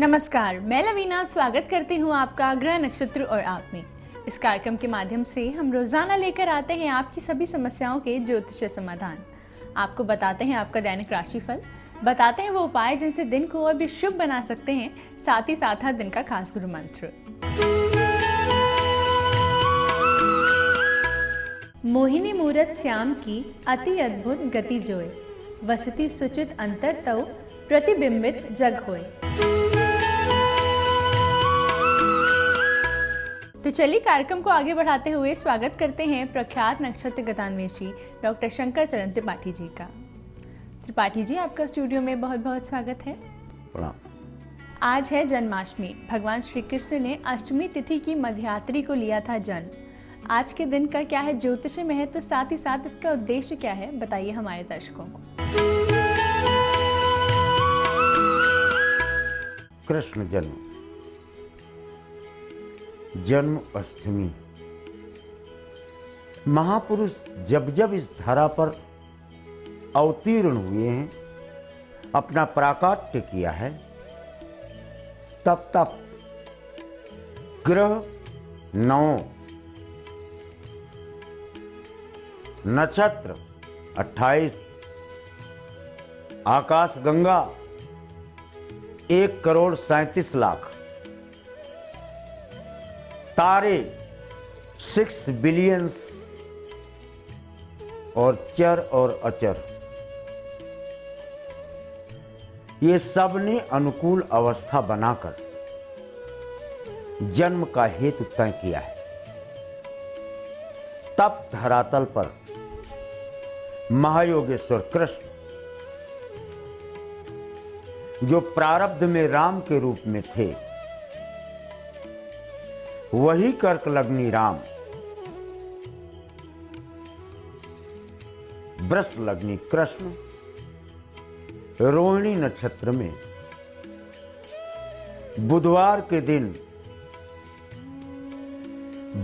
नमस्कार, मैं लवीना स्वागत करती हूँ आपका ग्रह नक्षत्र और आप में। इस कार्यक्रम के माध्यम से हम रोजाना लेकर आते हैं आपकी सभी समस्याओं के ज्योतिष समाधान। आपको बताते हैं आपका दैनिक राशिफल, बताते हैं वो उपाय जिनसे दिन को और भी शुभ बना सकते हैं, साथ ही साथ हर दिन का खास गुरु मंत्र। मोहिनी मूरत श्याम की अति अद्भुत गति जोए, वसति सुचित अंतर तव प्रतिबिंबित जग होए। तो चलिए कार्यक्रम को आगे बढ़ाते हुए स्वागत करते हैं प्रख्यात नक्षत्र गतान्वेषी डॉक्टर शंकर चरण त्रिपाठी जी का। त्रिपाठी जी, आपका स्टूडियो में बहुत बहुत स्वागत है। आज है जन्माष्टमी। भगवान श्री कृष्ण ने अष्टमी तिथि की मध्यरात्रि को लिया था जन्म। आज के दिन का क्या है ज्योतिष महत्व, तो साथ ही साथ इसका उद्देश्य क्या है, बताइए हमारे दर्शकों को। कृष्ण जन्म अष्टमी। महापुरुष जब जब इस धरा पर अवतीर्ण हुए हैं, अपना प्राकाट्य किया है, तब तक ग्रह 9, नक्षत्र 28, आकाश गंगा 1,37,00,000, तारे 6 बिलियंस और चर और अचर, ये सब ने अनुकूल अवस्था बनाकर जन्म का हेतु तय किया है। तब धरातल पर महायोगेश्वर कृष्ण, जो प्रारब्ध में राम के रूप में थे, वही कर्क लग्नी राम वृष लग्नी कृष्ण रोहिणी नक्षत्र में बुधवार के दिन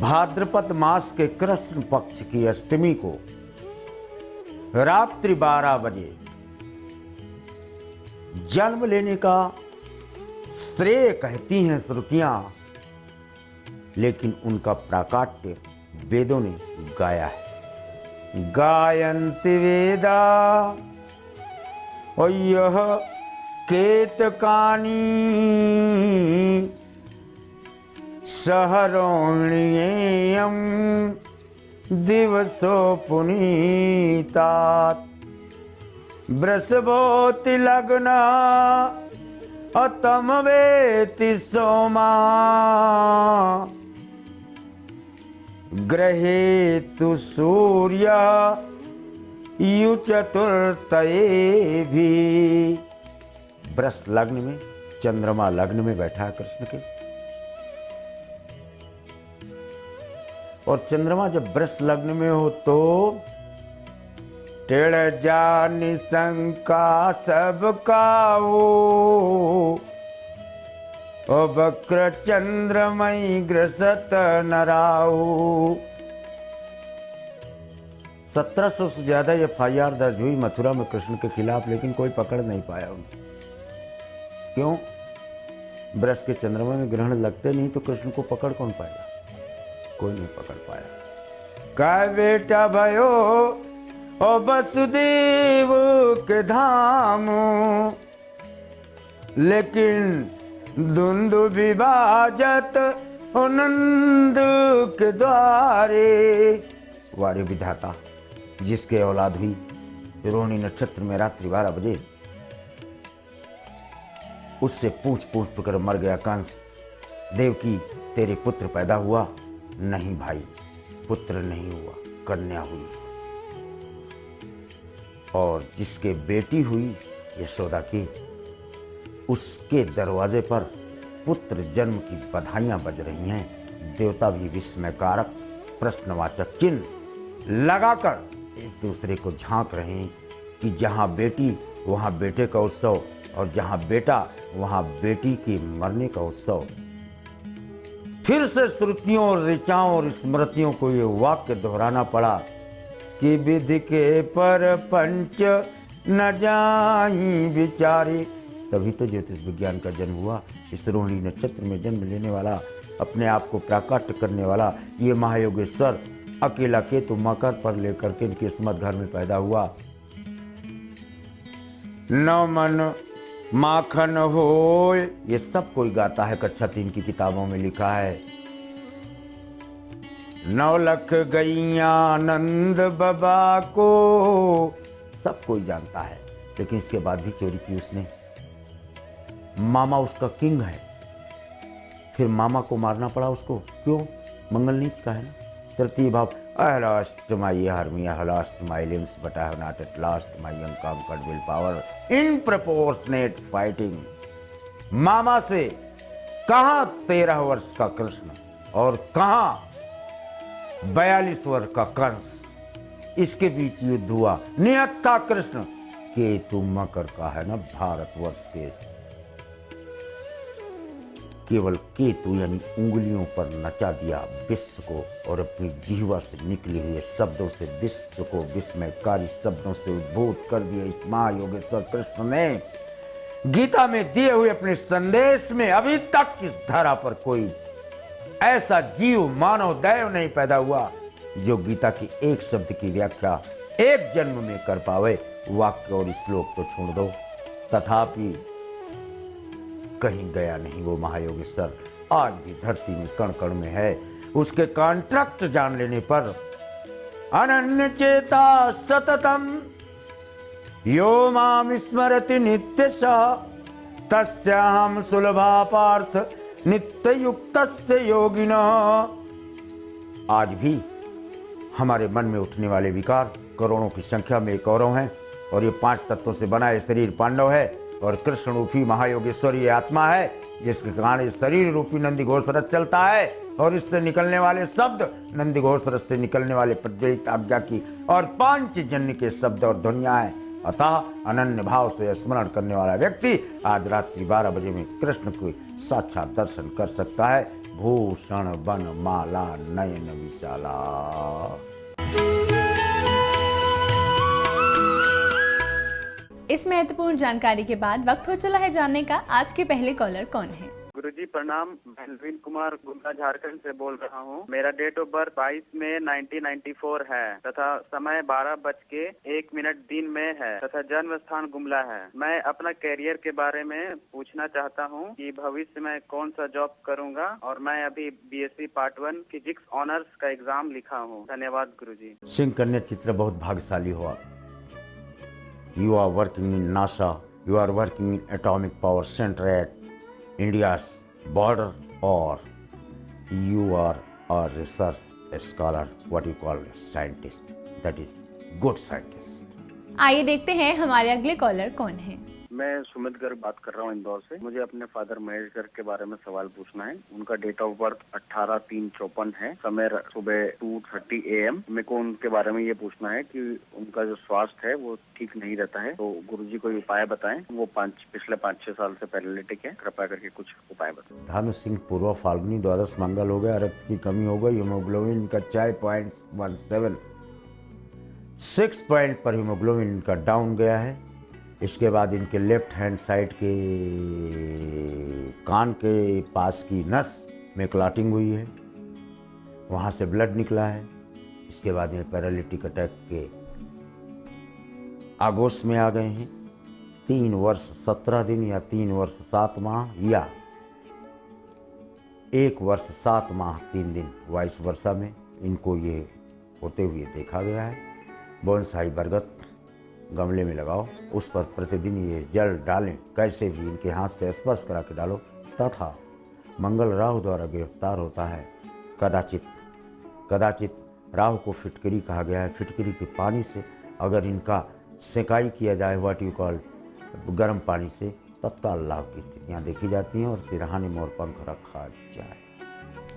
भाद्रपद मास के कृष्ण पक्ष की अष्टमी को रात्रि 12 बजे जन्म लेने का श्रेय कहती हैं श्रुतियां, लेकिन उनका प्राकाट्य वेदों ने गाया है। गायन्ति वेदा और यह केतकानी सहरोण्येयं दिवसो पुनीतात वृषभोति लग्न अतम वेति सोमा ग्रहे तु सूर्य यु चतुर्थये भी। वृष लग्न में चंद्रमा लग्न में बैठा है कृष्ण के, और चंद्रमा जब वृष लग्न में हो तो टेढ़ जानि शंका सब काऊ, ओ वक्र चंद्रमयी ग्रसत नराऊ। 1700 से ज्यादा FIR दर्ज हुई मथुरा में कृष्ण के खिलाफ, लेकिन कोई पकड़ नहीं पाया उन्हें। क्यों? वृष के चंद्रमा में ग्रहण लगते नहीं तो कृष्ण को पकड़ कौन पाएगा? कोई नहीं पकड़ पाया। काय बेटा भयो ओ वसुदेव के धाम, लेकिन धुंधु विभाजत नंद के द्वारे। वारे विधाता, जिसके औलाद हुई रोहिणी नक्षत्र में रात्रि 12 बजे, उससे पूछ पूछ कर मर गया कंस। देवकी, तेरे पुत्र पैदा हुआ? नहीं भाई, पुत्र नहीं हुआ, कन्या हुई। और जिसके बेटी हुई यशोदा की, उसके दरवाजे पर पुत्र जन्म की बधाइयां बज रही हैं। देवता भी विस्मयकारक प्रश्नवाचक चिन्ह लगाकर एक दूसरे को झांक रहे हैं कि जहां बेटी वहां बेटे का उत्सव, और जहां बेटा वहां बेटी के मरने का उत्सव। फिर से श्रुतियों और ऋचाओं और स्मृतियों को ये वाक्य दोहराना पड़ा कि विधि के पर पंच न जाई विचारे, तभी तो ज्योतिष विज्ञान का जन्म हुआ। इस रोहिणी नक्षत्र में जन्म लेने वाला, अपने आप को प्राकट्य करने वाला ये महायोगेश्वर अकेला केतु मकर पर लेकर के किस्मत घर में पैदा हुआ। नौ मन माखन होय, ये सब कोई गाता है, कक्षा 3 की किताबों में लिखा है। 9 लख गैया नंद बाबा को, सब कोई जानता है, लेकिन इसके बाद भी चोरी की उसने। मामा उसका किंग है, फिर मामा को मारना पड़ा उसको, क्यों? मंगल नीच का है ना। तृतीय भाव, I lost my army, I lost my limbs, but I have not at lost my unconquered willpower in proportionate fighting. मामा से कहाँ 13 वर्ष का कृष्ण और कहाँ 42 वर्ष का कंस, इसके बीच युद्ध हुआ। नियत था कृष्ण, केतु मकर का है ना, भारतवर्ष के केवल केतु यानी उंगलियों पर नचा दिया विश्व को, और अपनी जीवा से निकले हुए शब्दों से विश्व को विस्मयकारी शब्दों से उद्भूत कर दिया। इस महायोगेश्वर कृष्ण ने गीता में दिए हुए अपने संदेश में अभी तक इस धरा पर कोई ऐसा जीव मानव दैव नहीं पैदा हुआ जो गीता की एक शब्द की व्याख्या एक जन्म में कर पावे। वाक्य और श्लोक तो छोड़ दो, तथापि कहीं गया नहीं वो महायोगेश्वर, आज भी धरती में कण कण में है। उसके कॉन्ट्रैक्ट जान लेने पर अनन्य चेता सततम यो माम स्मरति नित्यशः तस्याहं सुलभा पार्थ नित्य युक्तस्य योगिनः। आज भी हमारे मन में उठने वाले विकार करोड़ों की संख्या में एक कौरव हैं, और ये 5 तत्वों से बना ये शरीर पांडव है, और कृष्ण रूपी महायोगेश्वर ये आत्मा है, जिसके कारण ये शरीर रूपी नंदी घोष रथ चलता है, और इससे निकलने वाले शब्द नंदी घोष रथ से निकलने वाले प्रज्वलित आज्ञा की और पांचजन्य के शब्द और ध्वनियां हैं। अतः अनन्य भाव से स्मरण करने वाला व्यक्ति आज रात्रि 12 बजे में कृष्ण को साक्षात दर्शन कर सकता है। भूषण बन माला नयन विशाला। इस महत्वपूर्ण जानकारी के बाद वक्त हो चला है जानने का आज के पहले कॉलर कौन है। गुरुजी प्रणाम, मैं नवीन कुमार गुमला झारखंड से बोल रहा हूँ। मेरा डेट ऑफ बर्थ 22 मई 1994 है तथा समय 12:01 दिन में है तथा जन्म स्थान गुमला है। मैं अपना कैरियर के बारे में पूछना चाहता हूँ कि भविष्य में कौन सा जॉब करूँगा, और मैं अभी BSc पार्ट 1 फिजिक्स ऑनर्स का एग्जाम लिखा हूँ। धन्यवाद गुरुजी। सिंह कन्या चित्र बहुत भाग्यशाली हुआ। You are working in NASA, you are working in atomic power center at India's border, or you are a research scholar, what you call a scientist, that is good scientist. आइए देखते हैं हमारे अगले कॉलर कौन है। मैं सुमित गर्ग बात कर रहा हूँ इंदौर से। मुझे अपने फादर महेश गर्ग के बारे में सवाल पूछना है। उनका डेट ऑफ बर्थ 18/3/54 है, समय सुबह 2:30 AM। मेरे को उनके बारे में ये पूछना है कि उनका जो स्वास्थ्य है वो ठीक नहीं रहता है, तो गुरुजी कोई उपाय बताएं। वो पिछले 5-6 साल से पैरालिटिक है, कृपया करके कुछ उपाय बताएं। धानु सिंह पूर्व फाल्गुनी द्वादश मंगल हो गया, रक्त की कमी हो गई, हीमोग्लोबिन का 4.17 6 पॉइंट पर हीमोग्लोबिन इनका डाउन गया है। इसके बाद इनके लेफ्ट हैंड साइड के कान के पास की नस में क्लॉटिंग हुई है, वहाँ से ब्लड निकला है। इसके बाद ये पैरालिटिक अटैक के आगोश में आ गए हैं। 3 वर्ष 17 दिन या 3 वर्ष 7 माह या 1 वर्ष 7 माह 3 दिन वाइस वर्षा में इनको ये होते हुए देखा गया है। बोनसाई बरगद गमले में लगाओ, उस पर प्रतिदिन ये जल डालें, कैसे भी इनके हाथ से स्पर्श करा के डालो, तथा मंगल राहु द्वारा गिरफ्तार होता है। कदाचित राहु को फिटकरी कहा गया है। फिटकरी के पानी से अगर इनका सेकाई किया जाए, व्हाट यू कॉल गर्म पानी से, तत्काल लाभ की स्थितियाँ देखी जाती हैं और सिरहाने में और पंख रखा जाए।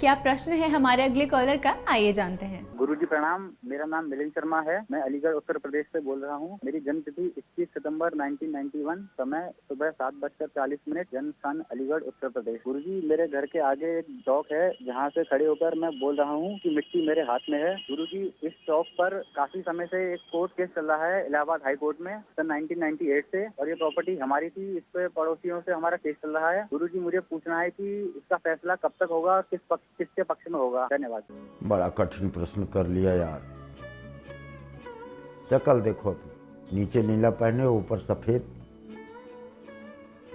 क्या प्रश्न है हमारे अगले कॉलर का, आइए जानते हैं। गुरुजी प्रणाम, मेरा नाम मिलिंद शर्मा है। मैं अलीगढ़ उत्तर प्रदेश से बोल रहा हूँ। मेरी जन्म तिथि 21 सितंबर 1991, समय सुबह 7:40, जन्म स्थान अलीगढ़ उत्तर प्रदेश। गुरुजी मेरे घर के आगे एक चौक है जहाँ से खड़े होकर मैं बोल रहा हूँ कि मिट्टी मेरे हाथ में है। गुरुजी इस चौक पर काफी समय से एक कोर्ट केस चल रहा है इलाहाबाद हाई कोर्ट में सन 1998 से, और ये प्रॉपर्टी हमारी थी। इस पे पड़ोसियों से हमारा केस चल रहा है। गुरुजी मुझे पूछना है कि इसका फैसला कब तक होगा, किसके पक्ष में होगा? धन्यवाद। बड़ा कठिन प्रश्न कर लिया यार। शकल देखो अपनी, नीचे नीला पहने ऊपर सफेद,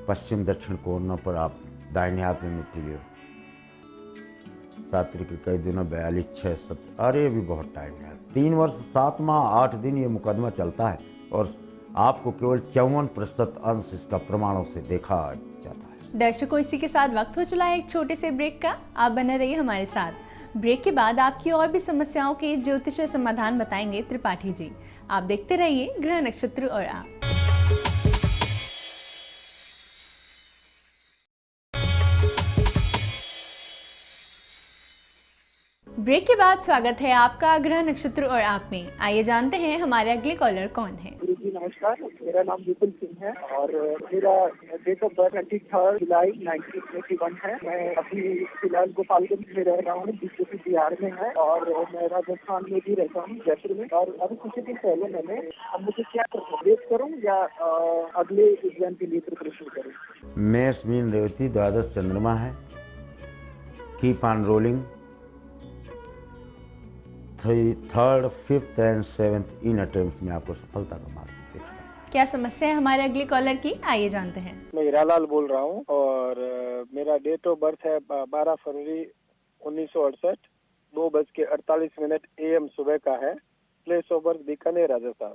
पश्चिम दक्षिण कोना पर आप दाहिने हाथ में मिट्टी लियो। 7 के कई दिनों 42, 6, 7, अरे ये भी बहुत टाइम है। 3 वर्ष 7 माह 8 दिन ये मुकदमा चलता है और आपको केवल 54% अंश इसका प्रमाणों से देखा जाता है। दर्शकों, इसी के साथ वक्त हो चला है एक छोटे से ब्रेक का। आप बने रहिए हमारे साथ। ब्रेक के बाद आपकी और भी समस्याओं के ज्योतिष समाधान बताएंगे त्रिपाठी जी। आप देखते रहिए ग्रह नक्षत्र और आप। ब्रेक के बाद स्वागत है आपका ग्रह नक्षत्र और आप में। आइए जानते हैं हमारे अगले कॉलर कौन है। जी नमस्कार, मेरा नाम विपुल सिंह है और मेरा डेट ऑफ बर्थ 23 जुलाई 1981 है। मैं अभी फिलहाल गोपालगंज में रह रहा हूँ, जो कि बिहार में है, और मैं राजस्थान में भी रहता हूँ, जयपुर में। और अभी कुछ दिन पहले मैंने, अब मुझे क्या करना, वेट करूँ या अगले एग्जाम के लिए प्रिपरेशन करूँ? मेष मीन रेवती द्वादश चंद्रमा है। Keep on rolling. 3rd, 5th and 7th in attempts में आपको सफलता का मार्ग दिख रहा है। क्या समस्या है हमारे अगले कॉलर की, आइए जानते हैं। मैं हीरालाल बोल रहा हूँ और मेरा डेट ऑफ बर्थ है 12 फरवरी 1968, 2:48 AM सुबह का है। Place of birth Bikaner, Rajasthan.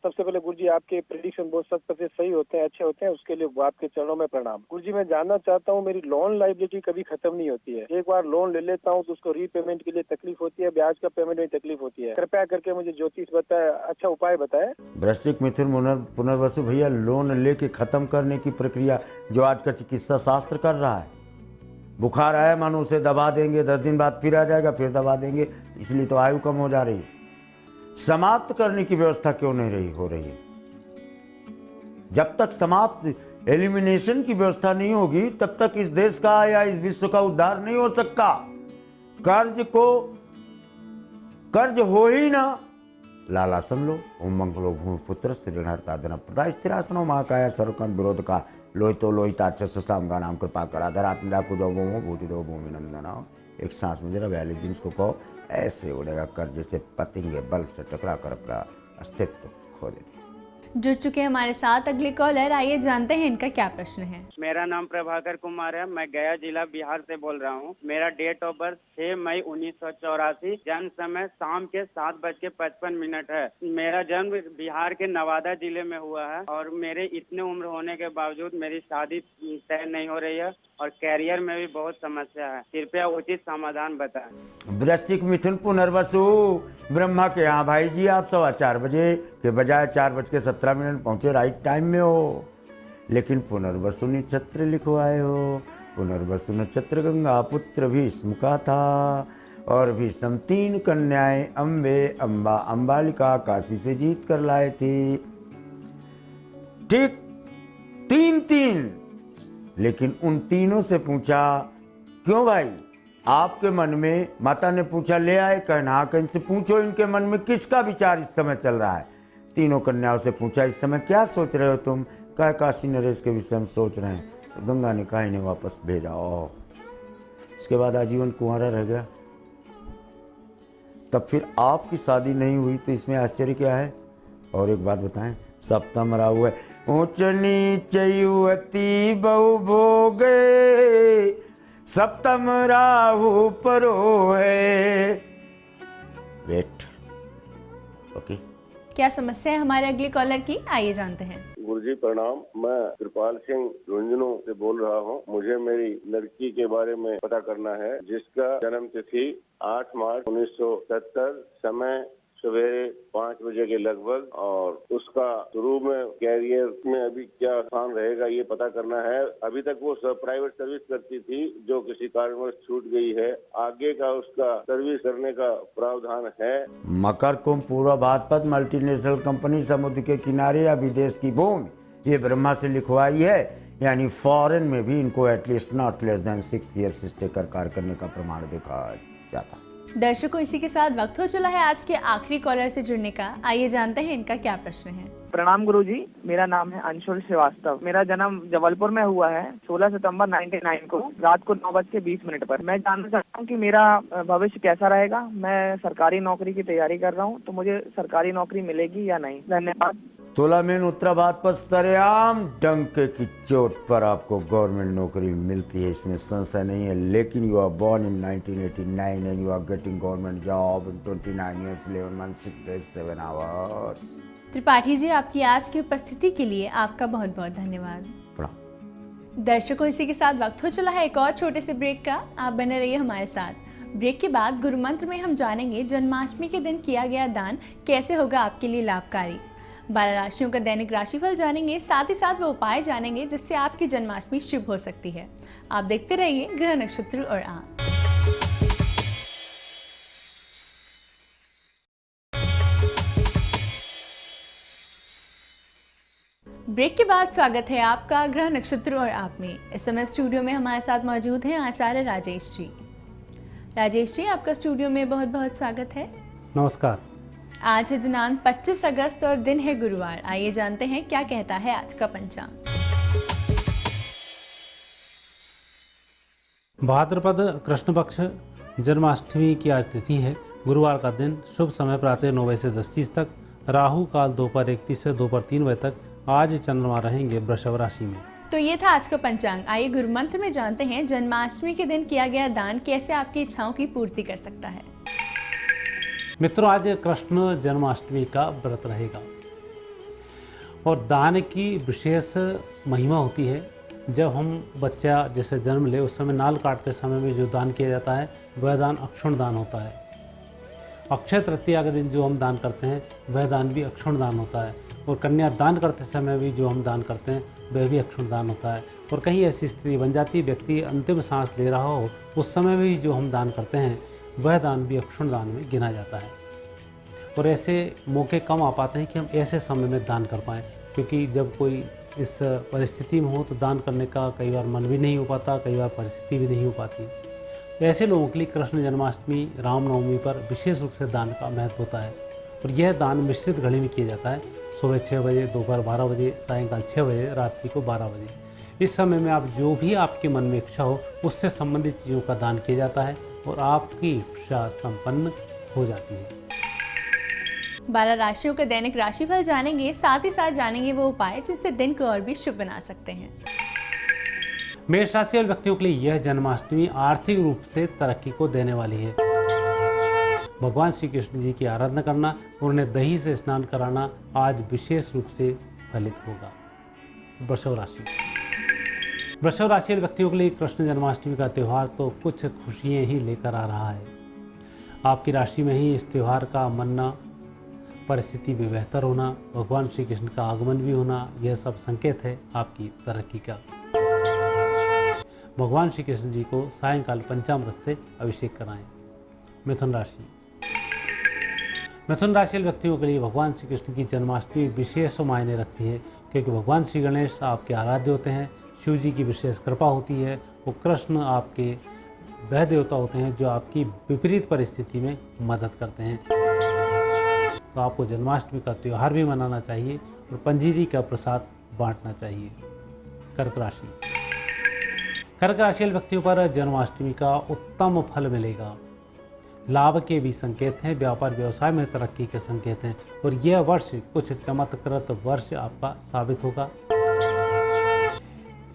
सबसे पहले गुरुजी आपके प्रेडिक्शन बहुत 100% सही होते हैं, अच्छे होते हैं, उसके लिए आपके चरणों में प्रणाम। गुरुजी मैं जानना चाहता हूँ, मेरी लोन लायबिलिटी कभी खत्म नहीं होती है। एक बार लोन ले लेता हूँ तो उसको रीपेमेंट के लिए तकलीफ होती है, ब्याज का पेमेंट में तकलीफ होती है। कृपया करके मुझे ज्योतिष बताए, अच्छा उपाय बताए। वृश्चिक मिथुन पुनर्वसु भैया, लोन लेके खत्म करने की प्रक्रिया जो आज का चिकित्सा शास्त्र कर रहा है। बुखार आया मानो उसे दबा देंगे, 10 दिन बाद फिर आ जाएगा, फिर दबा देंगे, इसलिए तो आयु कम हो जा रही है। समाप्त करने की व्यवस्था क्यों नहीं हो रही है? जब तक समाप्त एलिमिनेशन की व्यवस्था नहीं होगी तब तक इस देश का या इस विश्व का उद्धार नहीं हो सकता। कर्ज हो ही ना। लाला सुन लो। ओम मंगलो भूमिपुत्र श्रीहर्ता धन प्रदा स्थिरासनो महाकाय सर्वकम विरोध का लोहितो लोहिताक्ष सुसाम नाम कृपा करा धरात्मजा को जो भूति दो भूमि नंदना। एक सांस में जरा 42 दिन इसको कहो, ऐसे उड़ेगा कर जैसे पतंगे बल्ब से टकरा कर अपना अस्तित्व खो देती। जुड़ चुके हैं हमारे साथ अगले कॉलर, आइए जानते हैं इनका क्या प्रश्न है। मेरा नाम प्रभाकर कुमार है। मैं गया जिला बिहार से बोल रहा हूँ। मेरा डेट ऑफ बर्थ 6 मई 1984, जन्म समय शाम के 7:55 है। मेरा जन्म बिहार के नवादा जिले में हुआ है और मेरे इतने उम्र होने के बावजूद मेरी शादी तय नहीं हो रही है और कैरियर में भी बहुत समस्या है। कृपया उचित समाधान बताएं। वृश्चिक मिथुन पुनर्वसु ब्रह्मा के यहाँ भाई जी, आप 4:15 बजे के बजाय 4:17 पहुंचे, राइट टाइम में हो। लेकिन पुनर्वसु नक्षत्र लिखवाए हो। पुनर्वसु नक्षत्र गंगा पुत्र भीष्म का था और भीष्म 3 कन्याएं अम्बे, अम्बा, अम्बालिका काशी से जीत कर लाए थे। ठीक 3-3। लेकिन उन तीनों से पूछा, क्यों भाई आपके मन में, माता ने पूछा ले आए, कहना कि इनसे पूछो इनके मन में किसका विचार इस समय चल रहा है। तीनों कन्याओं से पूछा, इस समय क्या सोच रहे हो तुम? कहा काशी नरेश के विषय में सोच रहे हैं। तो गंगा ने कहा इन्हें वापस भेजा। इसके बाद आजीवन कुंवारा रह गया। तब फिर आपकी शादी नहीं हुई तो इसमें आश्चर्य क्या है? और एक बात बताएं, सप्तम राहु है। ऊंच नीच युवती बहु भोगे, सप्तम राहु परो है। वेट। ओके। क्या समस्या है हमारे अगले कॉलर की, आइए जानते हैं। गुरुजी प्रणाम, मैं कृपाल सिंह झुंझुनू से बोल रहा हूँ। मुझे मेरी लड़की के बारे में पता करना है, जिसका जन्म तिथि 8 मार्च 1970, समय सवेरे 5 बजे के लगभग, और उसका शुरू में कैरियर में अभी क्या स्थान रहेगा ये पता करना है। अभी तक वो प्राइवेट सर्विस करती थी जो किसी कारणवश छूट गई है। आगे का उसका सर्विस करने का प्रावधान है। मकर कुंभ पूर्व भाद्रपद मल्टीनेशनल कंपनी समुद्र के किनारे या विदेश की भूमि, ये ब्रह्मा से लिखवाई है, यानी फॉरेन में भी इनको at least not less than 6 years stay कर कार्य करने का प्रमाण देखा जाता। दर्शकों, इसी के साथ वक्त हो चला है आज के आखिरी कॉलर से जुड़ने का। आइए जानते हैं इनका क्या प्रश्न है। प्रणाम गुरुजी, मेरा नाम है अंशुल श्रीवास्तव। मेरा जन्म जबलपुर में हुआ है 16 सितंबर 99 को रात को 9:20 पर। मैं जानना चाहता हूँ कि मेरा भविष्य कैसा रहेगा। मैं सरकारी नौकरी की तैयारी कर रहा हूँ, तो मुझे सरकारी नौकरी मिलेगी या नहीं। धन्यवाद। तुला में उत्तरा भाद्रपद सरेआम डंके की चोट पर आपको गवर्नमेंट नौकरी मिलती है, इसमें संशय नहीं है। लेकिन you are born in 1989 and you are getting government job in 29 years 11 months 6 days 7 hours। Tripathi ji, आपकी आज की उपस्थिति के लिए आपका बहुत बहुत धन्यवाद। दर्शकों, इसी के साथ वक्त हो चला है एक और छोटे से ब्रेक का। आप बने रहिए हमारे साथ। ब्रेक के बाद गुरु मंत्र में हम जानेंगे जन्माष्टमी के दिन किया गया दान कैसे होगा आपके लिए लाभकारी। 12 राशियों का दैनिक राशिफल जानेंगे, साथ ही साथ वो उपाय जानेंगे जिससे आपकी जन्माष्टमी शुभ हो सकती है। आप देखते रहिए ग्रह नक्षत्र और आंख। ब्रेक के बाद स्वागत है आपका ग्रह नक्षत्र और आप में। इस समय स्टूडियो में हमारे साथ मौजूद हैं आचार्य राजेश जी। राजेश जी, आपका स्टूडियो में बहुत बहुत स्वागत है। नमस्कार। आज है दिनांक 25 अगस्त और दिन है गुरुवार। आइए जानते हैं क्या कहता है आज का पंचांग। भाद्रपद कृष्ण पक्ष जन्माष्टमी की आज तिथि है। गुरुवार का दिन, शुभ समय प्रातः 9 बजे से 10:30 तक, राहु काल दोपहर 1:30 से दोपहर 3 बजे तक। आज चंद्रमा रहेंगे वृषभ राशि में। तो ये था आज का पंचांग। आइए गुरु मंत्र में जानते हैं जन्माष्टमी के दिन किया गया दान कैसे आपकी इच्छाओं की पूर्ति कर सकता है। मित्रों, आज कृष्ण जन्माष्टमी का व्रत रहेगा और दान की विशेष महिमा होती है। जब हम बच्चा जैसे जन्म ले उस समय नाल काटते समय में जो दान किया जाता है वह दान अक्षुण दान होता है। अक्षय तृतीया के दिन जो हम दान करते हैं वह दान भी अक्षुण दान होता है। और कन्या दान करते समय भी जो हम दान करते हैं वह भी अक्षुण दान होता है। और कहीं ऐसी स्थिति बन जाती है व्यक्ति अंतिम सांस ले रहा हो उस समय भी जो हम दान करते हैं वह दान भी अक्षुण दान में गिना जाता है। और ऐसे मौके कम आ पाते हैं कि हम ऐसे समय में दान कर पाएँ, क्योंकि जब कोई इस परिस्थिति में हो तो दान करने का कई बार मन भी नहीं हो पाता, कई बार परिस्थिति भी नहीं हो पाती। तो ऐसे लोगों के लिए कृष्ण जन्माष्टमी रामनवमी पर विशेष रूप से दान का महत्व होता है। और यह दान मिश्रित घड़ी में किया जाता है, सुबह 6 बजे, दोपहर 12 बजे, सायंकाल 6 बजे, रात्रि को 12 बजे। इस समय में आप जो भी आपके मन में इच्छा हो उससे संबंधित चीज़ों का दान किया जाता है और आपकी इच्छा संपन्न हो जाती है। 12 राशियों का दैनिक राशिफल जानेंगे, साथ ही साथ जानेंगे वो उपाय जिनसे दिन को और भी शुभ बना सकते हैं। मेष राशि वाले व्यक्तियों के लिए यह जन्माष्टमी आर्थिक रूप से तरक्की को देने वाली है। भगवान श्री कृष्ण जी की आराधना करना और उन्हें दही से स्नान कराना आज विशेष रूप से फलित होगा। वृषभ राशि वाले व्यक्तियों के लिए कृष्ण जन्माष्टमी का त्यौहार तो कुछ खुशियां ही लेकर आ रहा है। आपकी राशि में ही इस त्यौहार का मनना, परिस्थिति भी बेहतर होना, भगवान श्री कृष्ण का आगमन भी होना, यह सब संकेत है आपकी तरक्की का। भगवान श्री कृष्ण जी को सायंकाल पंचामृत से अभिषेक कराएं। मिथुन राशि वाले व्यक्तियों के लिए भगवान श्री कृष्ण की जन्माष्टमी विशेष मायने रखती है, क्योंकि भगवान श्री गणेश आपके आराध्य होते हैं। शिव जी की विशेष कृपा होती है। वो कृष्ण आपके वह देवता होते हैं जो आपकी विपरीत परिस्थिति में मदद करते हैं। तो आपको जन्माष्टमी का त्यौहार भी मनाना चाहिए और पंजीरी का प्रसाद बांटना चाहिए। कर्क राशि वाले व्यक्तियों पर जन्माष्टमी का उत्तम फल मिलेगा। लाभ के भी संकेत हैं, व्यापार व्यवसाय में तरक्की के संकेत हैं और यह वर्ष कुछ चमत्कृत वर्ष आपका साबित होगा।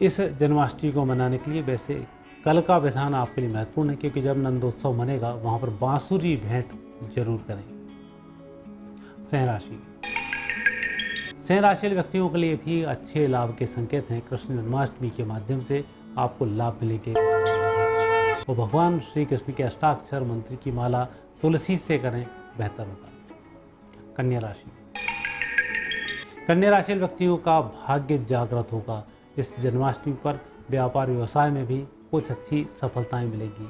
इस जन्माष्टमी को मनाने के लिए वैसे कल का विधान आपके लिए महत्वपूर्ण है, क्योंकि जब नंदोत्सव मनेगा वहाँ पर बांसुरी भेंट जरूर करें। सिंह राशि वाले व्यक्तियों के लिए भी अच्छे लाभ के संकेत हैं। कृष्ण जन्माष्टमी के माध्यम से आपको लाभ मिलेंगे और भगवान श्री कृष्ण के अष्टाक्षर मंत्र की माला तुलसी से करें, बेहतर होगा। कन्या राशि। कन्या राशि व्यक्तियों का भाग्य जागृत होगा। इस जन्माष्टमी पर व्यापार व्यवसाय में भी कुछ अच्छी सफलताएं मिलेगी।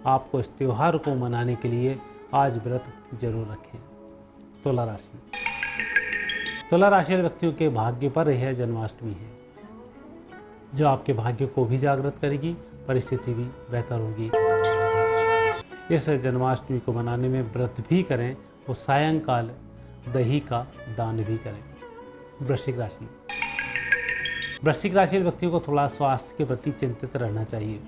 आपको इस त्योहार को मनाने के लिए आज व्रत जरूर रखें। तुला राशि। तुला राशि व्यक्तियों के भाग्य पर यह जन्माष्टमी है, जो आपके भाग्य को भी जागृत करेगी, परिस्थिति भी बेहतर होगी। इस जन्माष्टमी को मनाने में व्रत भी करें और सायंकाल दही का दान भी करें। वृश्चिक राशि। वृश्चिक राशि व्यक्तियों को थोड़ा स्वास्थ्य के प्रति चिंतित रहना चाहिए।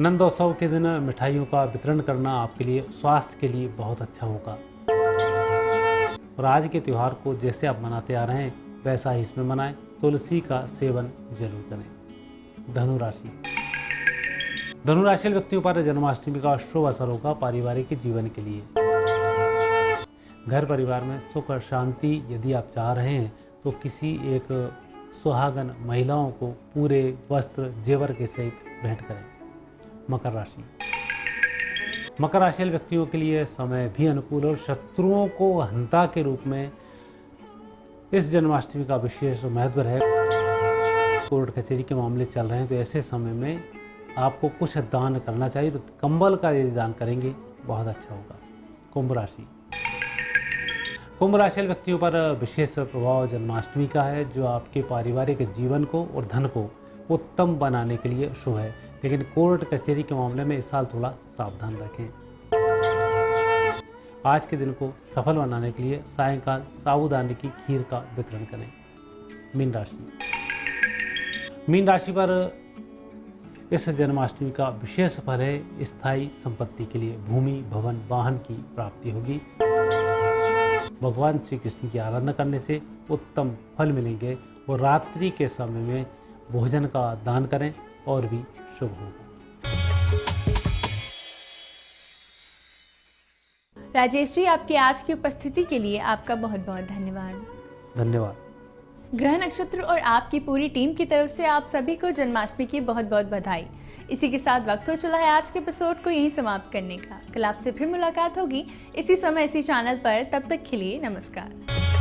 नंदोत्सव के दिन मिठाइयों का वितरण करना आपके लिए स्वास्थ्य के लिए बहुत अच्छा होगा। और आज के त्यौहार को जैसे आप मनाते आ रहे हैं वैसा ही इसमें मनाएं। तुलसी का सेवन जरूर करें। धनु राशि। धनु राशि व्यक्तियों पर जन्माष्टमी का शुभ असर होगा पारिवारिक जीवन के लिए। घर परिवार में सुख और शांति यदि आप चाह रहे हैं तो किसी एक सुहागन महिलाओं को पूरे वस्त्र जेवर के सहित भेंट करें। मकर राशि। मकर राशि व्यक्तियों के लिए समय भी अनुकूल और शत्रुओं को हंता के रूप में इस जन्माष्टमी का विशेष महत्व है। कोर्ट कचहरी के मामले चल रहे हैं तो ऐसे समय में आपको कुछ दान करना चाहिए। तो कंबल का यदि दान करेंगे बहुत अच्छा होगा। कुंभ राशि। कुंभ राशि व्यक्तियों पर विशेष प्रभाव जन्माष्टमी का है, जो आपके पारिवारिक जीवन को और धन को उत्तम बनाने के लिए शुभ है। लेकिन कोर्ट कचहरी के मामले में इस साल थोड़ा सावधान रखें। आज के दिन को सफल बनाने के लिए सायंकाल साबूदाने की खीर का वितरण करें। मीन राशि। मीन राशि पर इस जन्माष्टमी का विशेष फल है स्थायी संपत्ति के लिए भूमि भवन वाहन की प्राप्ति होगी। भगवान श्री कृष्ण की आराधना करने से उत्तम फल मिलेंगे और रात्रि के समय में भोजन का दान करें और भी शुभ होगा। राजेश जी, आपकी आज की उपस्थिति के लिए आपका बहुत बहुत धन्यवाद। धन्यवाद। ग्रह नक्षत्र और आपकी पूरी टीम की तरफ से आप सभी को जन्माष्टमी की बहुत बहुत बधाई। इसी के साथ वक्त हो चला है आज के एपिसोड को यहीं समाप्त करने का। कल आपसे फिर मुलाकात होगी इसी समय इसी चैनल पर। तब तक के लिए नमस्कार।